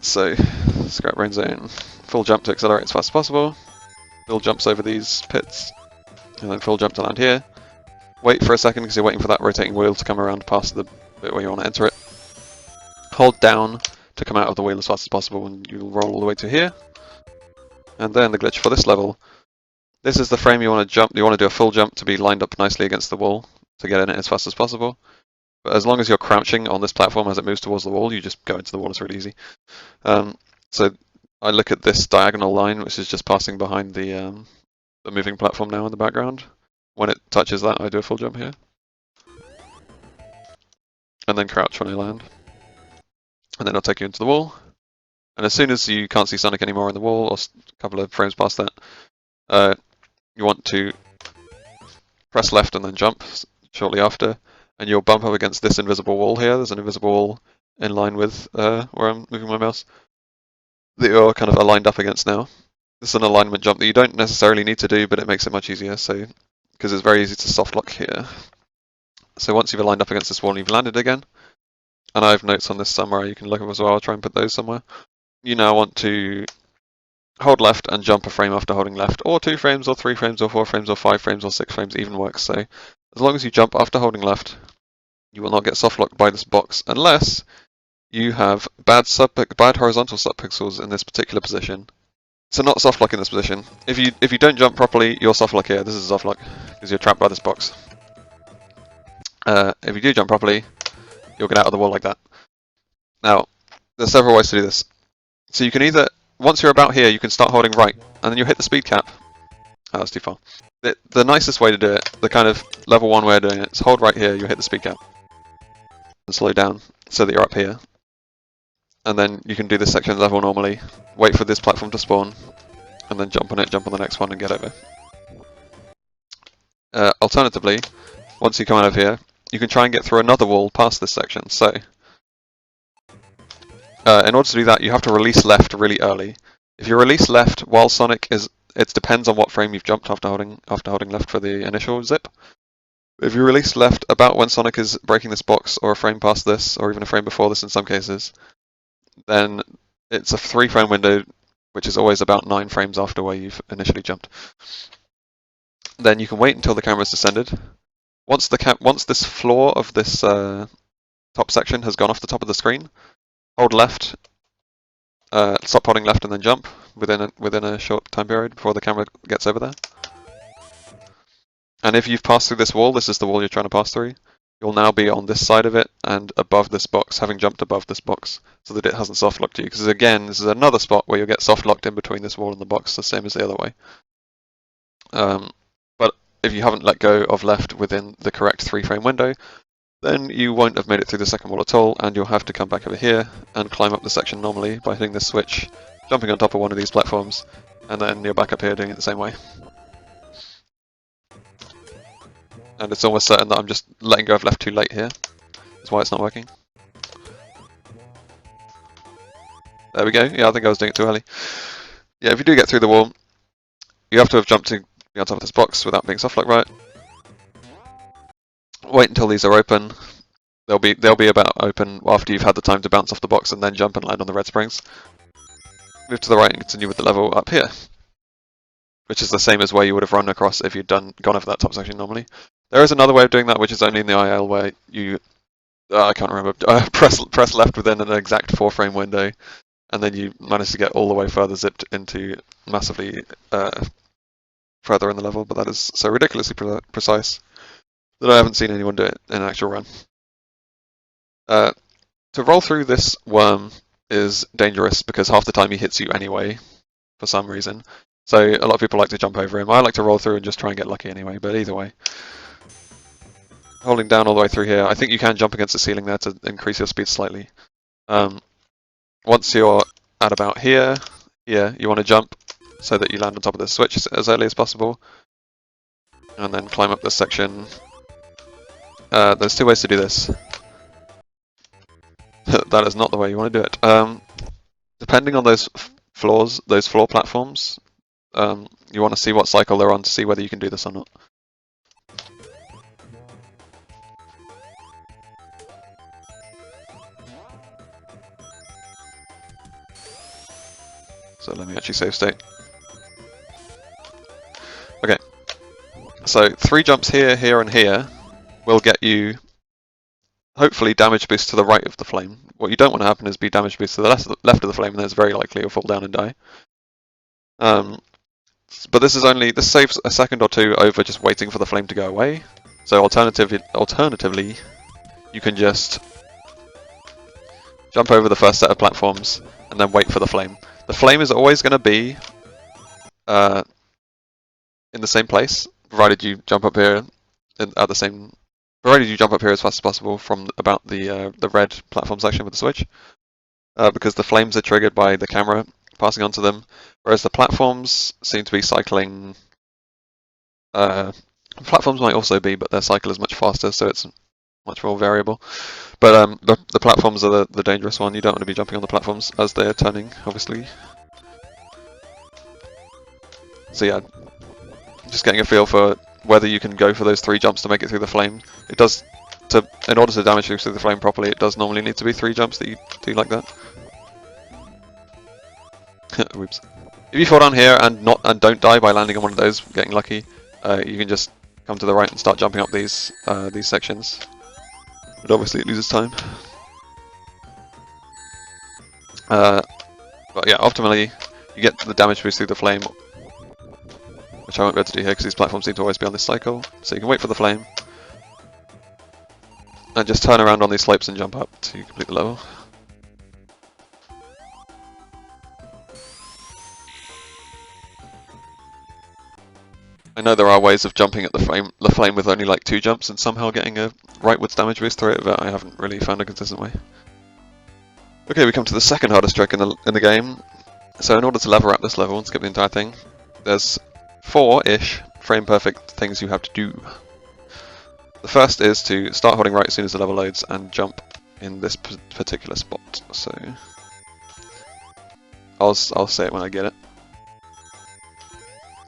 So, ScrapBrain zone, full jump to accelerate as fast as possible, full jumps over these pits, and then full jump to land here. Wait for a second because you're waiting for that rotating wheel to come around past the bit where you want to enter it. Hold down to come out of the wheel as fast as possible and you'll roll all the way to here. And then the glitch for this level, this is the frame you want to jump, you want to do a full jump to be lined up nicely against the wall to get in it as fast as possible. But as long as you're crouching on this platform as it moves towards the wall, you just go into the wall, it's really easy. So I look at this diagonal line, which is just passing behind the moving platform now in the background. When it touches that, I do a full jump here. And then crouch when I land. And then I'll take you into the wall. And as soon as you can't see Sonic anymore in the wall, or a couple of frames past that, you want to press left and then jump shortly after. And you'll bump up against this invisible wall here. There's an invisible wall in line with where I'm moving my mouse that you're kind of aligned up against now. This is an alignment jump that you don't necessarily need to do, but it makes it much easier. So, because it's very easy to soft lock here. So once you've aligned up against this wall and you've landed again, and I have notes on this somewhere, you can look at them as well, I'll try and put those somewhere. You now want to hold left and jump a frame after holding left, or 2 frames, or 3 frames, or 4 frames, or 5 frames, or 6 frames, even works. So as long as you jump after holding left, you will not get soft locked by this box unless you have bad horizontal subpixels in this particular position. So not soft lock in this position. If you don't jump properly, you'll soft lock here. This is a soft lock because you're trapped by this box. If you do jump properly, you'll get out of the wall like that. Now, there's several ways to do this. So you can either, once you're about here, you can start holding right, and then you'll hit the speed cap. Oh, that's too far. The nicest way to do it, the kind of level 1 way of doing it, is hold right here, you'll hit the speed cap. And slow down so that you're up here. And then you can do this section level normally, wait for this platform to spawn, and then jump on it, jump on the next one and get over. Alternatively, once you come out of here, you can try and get through another wall past this section. So, in order to do that, you have to release left really early. If you release left while Sonic is, it depends on what frame you've jumped after holding left for the initial zip. If you release left about when Sonic is breaking this box, or a frame past this, or even a frame before this in some cases, then it's a 3-frame window, which is always about 9 frames after where you've initially jumped. Then you can wait until the camera's descended. Once this floor of this top section has gone off the top of the screen, hold left, stop holding left and then jump within a short time period before the camera gets over there. And if you've passed through this wall, this is the wall you're trying to pass through, you'll now be on this side of it and above this box, having jumped above this box, so that it hasn't soft locked you. Because again, this is another spot where you'll get soft locked in between this wall and the box, the same as the other way. But if you haven't let go of left within the correct 3-frame window, then you won't have made it through the second wall at all, and you'll have to come back over here and climb up the section normally by hitting this switch, jumping on top of one of these platforms, and then you're back up here doing it the same way. And it's almost certain that I'm just letting go of left too late here. That's why it's not working. There we go. Yeah, I think I was doing it too early. Yeah, if you do get through the wall, you have to have jumped to be on top of this box without being soft lock right. Wait until these are open. They'll be about open after you've had the time to bounce off the box and then jump and land on the red springs. Move to the right and continue with the level up here, which is the same as where you would have run across if you'd gone over that top section normally. There is another way of doing that, which is only in the IL, where you, I can't remember, press left within an exact 4-frame window, and then you manage to get all the way further zipped into massively further in the level, but that is so ridiculously precise that I haven't seen anyone do it in an actual run. To roll through this worm is dangerous because half the time he hits you anyway, for some reason. So a lot of people like to jump over him. I like to roll through and just try and get lucky anyway, but either way. Holding down all the way through here, I think you can jump against the ceiling there to increase your speed slightly. Once you're at about here, you want to jump so that you land on top of the switch as early as possible. And then climb up this section. There's 2 ways to do this. That is not the way you want to do it. Depending on those floor platforms, you want to see what cycle they're on to see whether you can do this or not. So let me actually save state. Okay, so 3 jumps here, here, and here will get you, hopefully, damage boost to the right of the flame. What you don't want to happen is be damage boost to the left of the flame, and then it's very likely you'll fall down and die. But this saves a second or two over just waiting for the flame to go away. So alternatively, you can just jump over the first set of platforms and then wait for the flame. The flame is always going to be in the same place, provided you jump up here provided you jump up here as fast as possible from about the red platform section with the switch, because the flames are triggered by the camera passing onto them, whereas the platforms seem to be cycling. Platforms might also be, but their cycle is much faster, so it's much more variable. But the platforms are the dangerous one. You don't want to be jumping on the platforms as they're turning, obviously. So yeah, just getting a feel for whether you can go for those 3 jumps to make it through the flame. It does, in order to damage you through the flame properly, it does normally need to be 3 jumps that you do like that. Whoops. If you fall down here and don't die by landing on one of those, getting lucky, you can just come to the right and start jumping up these sections. But obviously it loses time. But yeah, optimally, you get the damage boost through the flame, which I won't be able to do here because these platforms seem to always be on this cycle. So you can wait for the flame, and just turn around on these slopes and jump up to complete the level. I know there are ways of jumping at the flame with only like 2 jumps and somehow getting a rightwards damage boost through it, but I haven't really found a consistent way. Okay, we come to the second hardest trick in the game. So in order to level up this level and skip the entire thing, there's 4-ish frame perfect things you have to do. The first is to start holding right as soon as the level loads and jump in this particular spot. So I'll say it when I get it.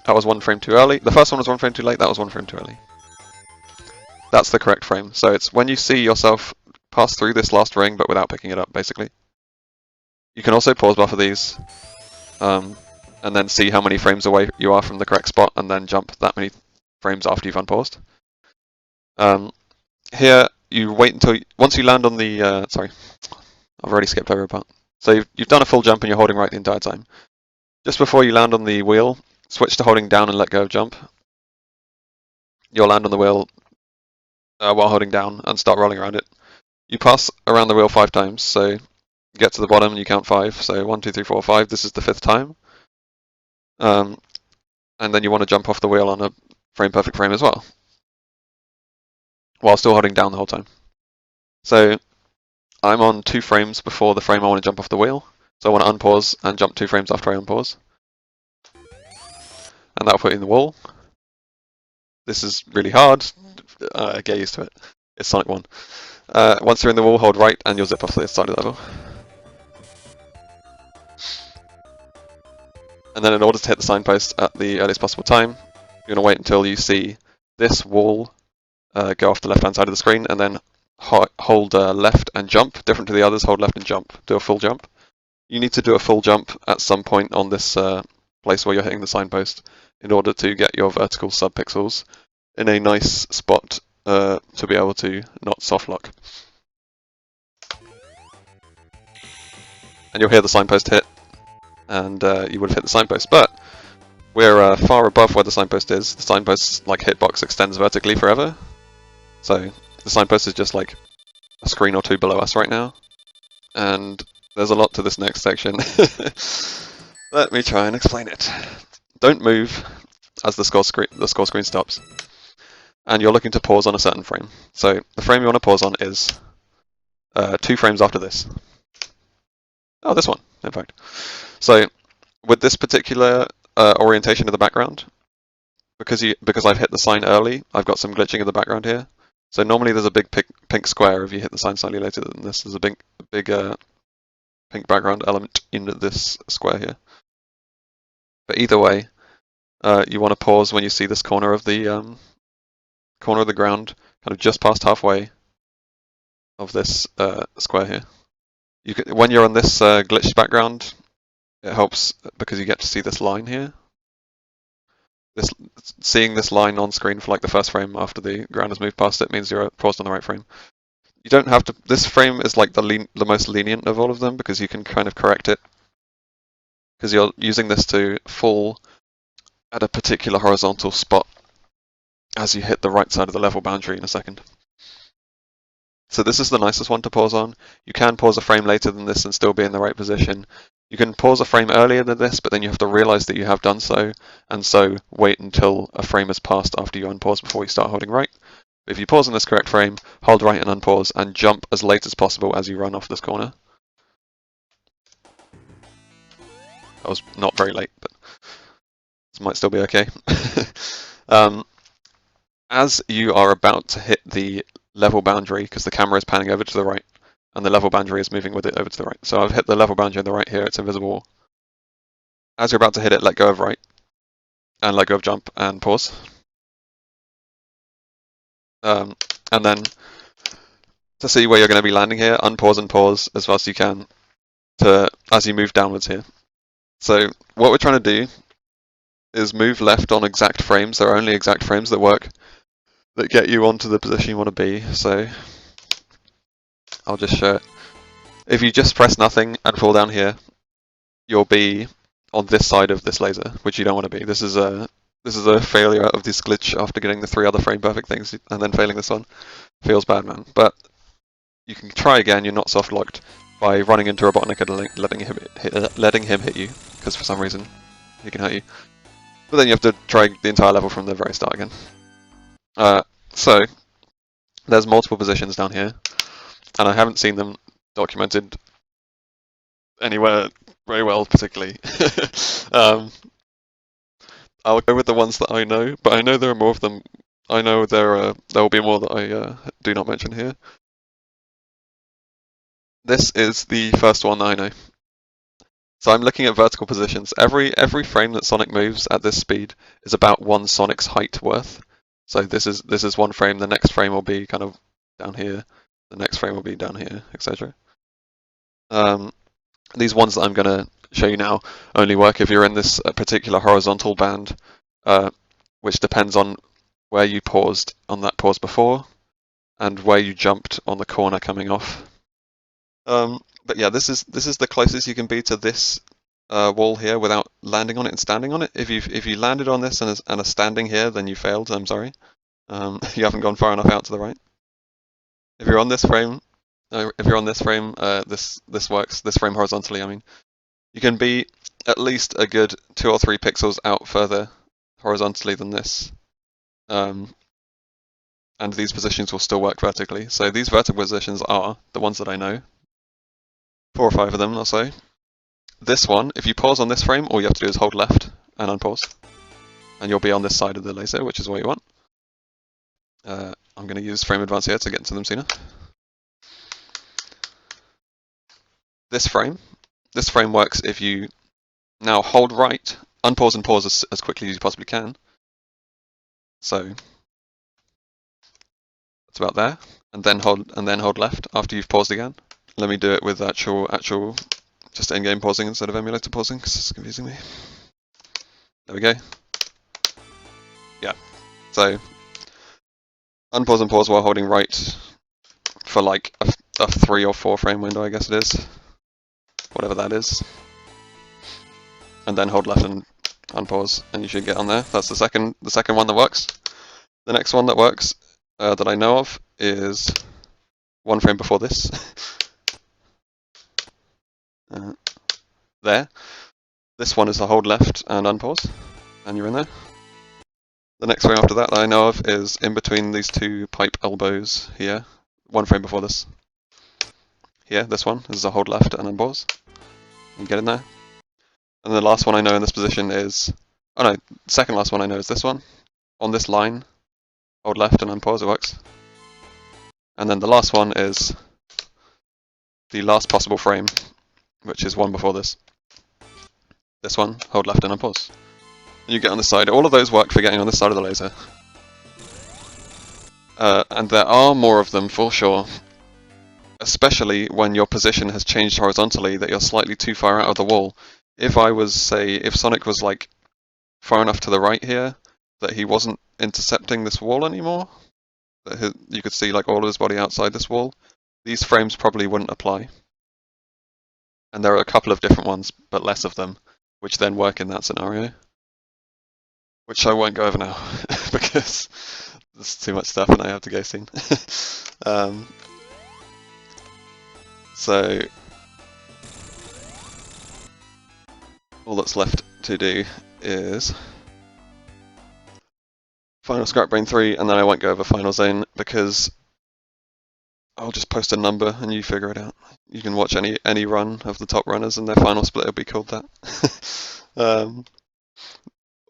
That was 1 frame too early. The first one was 1 frame too late, that was 1 frame too early. That's the correct frame. So it's when you see yourself pass through this last ring but without picking it up, basically. You can also pause buffer these, and then see how many frames away you are from the correct spot, and then jump that many frames after you've unpaused. Here, you wait until once you land on the. Sorry, I've already skipped over a part. So you've done a full jump and you're holding right the entire time. Just before you land on the wheel, switch to holding down and let go of jump. You'll land on the wheel while holding down and start rolling around it. You pass around the wheel 5 times, so you get to the bottom and you count 5. So 1, 2, 3, 4, 5. This is the 5th time. And then you want to jump off the wheel on a frame perfect frame as well, while still holding down the whole time. So I'm on 2 frames before the frame I want to jump off the wheel. So I want to unpause and jump 2 frames after I unpause. And that'll put you in the wall. This is really hard. Get used to it. It's Sonic 1. Once you're in the wall, hold right and you'll zip off the side of the level. And then in order to hit the signpost at the earliest possible time, you're going to wait until you see this wall go off the left-hand side of the screen, and then hold left and jump. Different to the others, hold left and jump. Do a full jump. You need to do a full jump at some point on this place where you're hitting the signpost in order to get your vertical subpixels in a nice spot to be able to not soft lock. And you'll hear the signpost hit, and you would have hit the signpost, but we're far above where the signpost is. The signpost's hitbox extends vertically forever, so the signpost is just like a screen or 2 below us right now, and there's a lot to this next section. Let me try and explain it. Don't move as the score screen stops, and you're looking to pause on a certain frame. So the frame you want to pause on is 2 frames after this. Oh, this one, in fact. So with this particular orientation of the background, because I've hit the sign early, I've got some glitching in the background here. So normally there's a big pink square if you hit the sign slightly later than this. There's a big pink background element in this square here. But either way, you want to pause when you see this corner of the ground, kind of just past halfway of this square here. When you're on this glitched background, It helps because you get to see this line here. Seeing this line on screen for like the first frame after the ground has moved past it means you're paused on the right frame. You don't have to. This frame is like the most lenient of all of them because you can kind of correct it because you're using this to fall at a particular horizontal spot as you hit the right side of the level boundary in a second. So this is the nicest one to pause on. You can pause a frame later than this and still be in the right position. You can pause a frame earlier than this, but then you have to realize that you have done so, and so wait until a frame has passed after you unpause before you start holding right. If you pause in this correct frame, hold right and unpause, and jump as late as possible as you run off this corner. That was not very late, but this might still be okay. As you are about to hit the level boundary, because the camera is panning over to the right, and the level boundary is moving with it over to the right. So I've hit the level boundary on the right here, it's invisible. As you're about to hit it, let go of right, and let go of jump, and pause. And then, to see where you're going to be landing here, unpause and pause as fast as you can as you move downwards here. So what we're trying to do is move left on exact frames. There are only exact frames that work, that get you onto the position you want to be. So I'll just show it. If you just press nothing and fall down here, you'll be on this side of this laser, which you don't want to be. This is a failure of this glitch after getting the 3 other frame perfect things and then failing this one. Feels bad, man. But you can try again. You're not soft locked by running into Robotnik and letting him hit you, because for some reason he can hurt you. But then you have to try the entire level from the very start again. So there's multiple positions down here, and I haven't seen them documented anywhere very well, particularly. I'll go with the ones that I know, but I know there are more of them. I know there will be more that I do not mention here. This is the first one that I know. So I'm looking at vertical positions. Every frame that Sonic moves at this speed is about 1 Sonic's height worth. So this is one frame. The next frame will be kind of down here. The next frame will be down here, etc. These ones that I'm going to show you now only work if you're in this particular horizontal band, which depends on where you paused on that pause before and where you jumped on the corner coming off. But yeah, this is the closest you can be to this wall here without landing on it and standing on it. If you landed on this and are standing here, then you failed. I'm sorry. You haven't gone far enough out to the right. If you're on this frame, this works. This frame horizontally, I mean, you can be at least a good 2 or 3 pixels out further horizontally than this, and these positions will still work vertically. So these vertical positions are the ones that I know. 4 or 5 of them, I'll say. This one, if you pause on this frame, all you have to do is hold left and unpause, and you'll be on this side of the laser, which is what you want. I'm going to use frame advance here to get into them sooner. This frame works if you now hold right, unpause and pause as quickly as you possibly can. So that's about there, and then hold left after you've paused again. Let me do it with actual just in-game pausing instead of emulator pausing, because it's confusing me. There we go. Yeah. So unpause and pause while holding right for like a 3 or 4 frame window, I guess it is. Whatever that is. And then hold left and unpause, and you should get on there. That's the second one that works. The next one that works that I know of is 1 frame before this. There. This one is a hold left and unpause, and you're in there. The next frame after that I know of is in between these 2 pipe elbows here. 1 frame before this. Here, this one is a hold left and unpause. And get in there. And the last one I know in this position is, oh no, second last one I know is this one. On this line, hold left and unpause, it works. And then the last one is the last possible frame, which is one before this. This one, hold left and unpause. And you get on this side. All of those work for getting on this side of the laser. And there are more of them for sure. Especially when your position has changed horizontally, that you're slightly too far out of the wall. if I was, say, if Sonic was like far enough to the right here that he wasn't intercepting this wall anymore, that you could see like all of his body outside this wall, these frames probably wouldn't apply. And there are a couple of different ones, but less of them, which then work in that scenario. Which I won't go over now, because there's too much stuff and I have to go soon. So all that's left to do is final ScrapBrain 3, and then I won't go over final zone because I'll just post a number and you figure it out. You can watch any run of the top runners and their final split will be called that.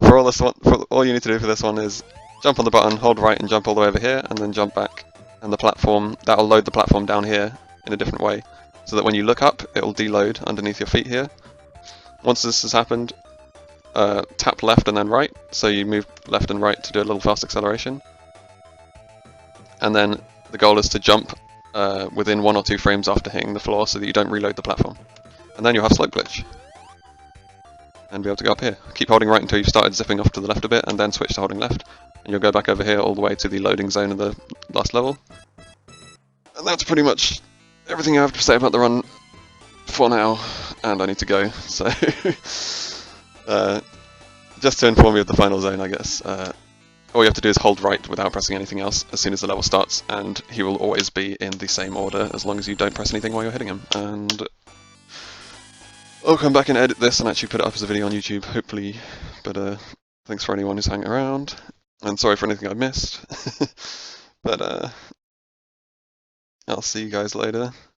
For all you need to do for this one is jump on the button, hold right and jump all the way over here, and then jump back. And the platform, that'll load the platform down here in a different way, so that when you look up, it'll deload underneath your feet here. Once this has happened, tap left and then right, so you move left and right to do a little fast acceleration. And then the goal is to jump within 1 or 2 frames after hitting the floor so that you don't reload the platform. And then you'll have slope glitch. And be able to go up here. Keep holding right until you've started zipping off to the left a bit, and then switch to holding left. And you'll go back over here all the way to the loading zone of the last level. And that's pretty much everything I have to say about the run for now, and I need to go, so just to inform you of the final zone, I guess, all you have to do is hold right without pressing anything else as soon as the level starts, and he will always be in the same order as long as you don't press anything while you're hitting him. And I'll come back and edit this and actually put it up as a video on YouTube, hopefully, but thanks for anyone who's hanging around, and sorry for anything I missed, but I'll see you guys later.